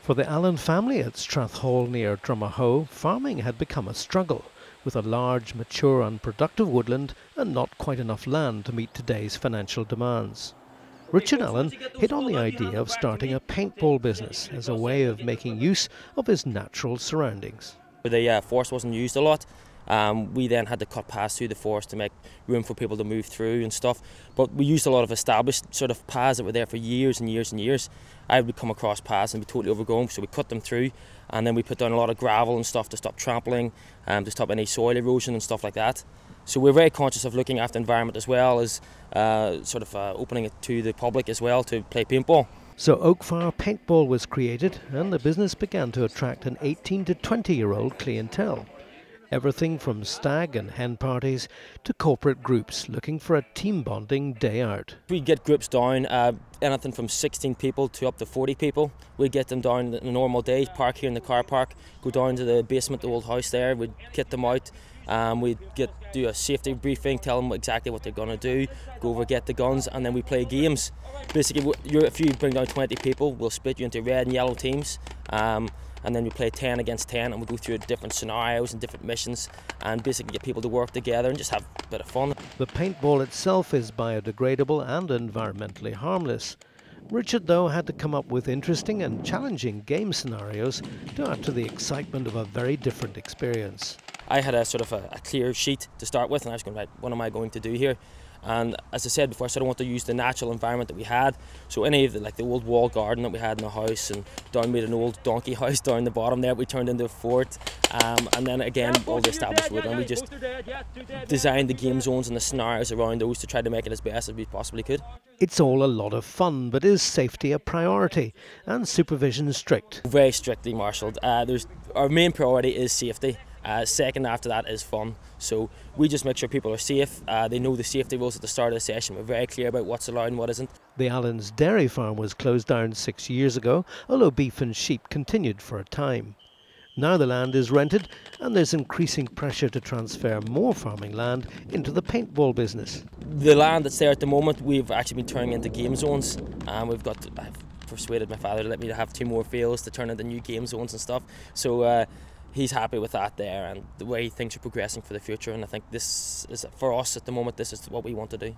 For the Allen family at Strathall near Drumahoe, farming had become a struggle, with a large, mature, unproductive woodland and not quite enough land to meet today's financial demands. Richard Allen hit on the idea of starting a paintball business as a way of making use of his natural surroundings. The forest wasn't used a lot. We then had to cut paths through the forest to make room for people to move through and stuff. But we used a lot of established sort of paths that were there for years and years and years. I would come across paths and be totally overgrown, so we cut them through, and then we put down a lot of gravel and stuff to stop trampling, to stop any soil erosion and stuff like that. So we're very conscious of looking after the environment as well as opening it to the public as well to play paintball. So Oakfire Paintball was created, and the business began to attract an 18 to 20-year-old clientele. Everything from stag and hen parties to corporate groups looking for a team bonding day out. We get groups down, anything from 16 people to up to 40 people. We get them down in a normal day, park here in the car park, go down to the basement, the old house there, we'd get them out. We'd do a safety briefing, tell them exactly what they're going to do, go over, get the guns, and then we play games. Basically, if you bring down 20 people, we'll split you into red and yellow teams. And then we play 10 against 10, and we go through different scenarios and different missions and basically get people to work together and just have a bit of fun. The paintball itself is biodegradable and environmentally harmless. Richard, though, had to come up with interesting and challenging game scenarios to add to the excitement of a very different experience. I had a sort of a clear sheet to start with, and I was going, right, what am I going to do here? And as I said before, I sort of want to use the natural environment that we had. So any of the old wall garden that we had in the house, and down made an old donkey house down the bottom there, we turned into a fort. And then again, all the established wood, and we just designed the game zones and the scenarios around those to try to make it as best as we possibly could. It's all a lot of fun, but is safety a priority and supervision strict? Very strictly marshalled. Our main priority is safety. Second after that is fun. So we just make sure people are safe. They know the safety rules at the start of the session. We're very clear about what's allowed and what isn't. The Allen's dairy farm was closed down 6 years ago, although beef and sheep continued for a time. Now the land is rented, and there's increasing pressure to transfer more farming land into the paintball business. The land that's there at the moment, we've actually been turning into game zones. I've persuaded my father to let me have 2 more fields to turn into new game zones and stuff. So he's happy with that there and the way things are progressing for the future, and I think this is, for us at the moment, this is what we want to do.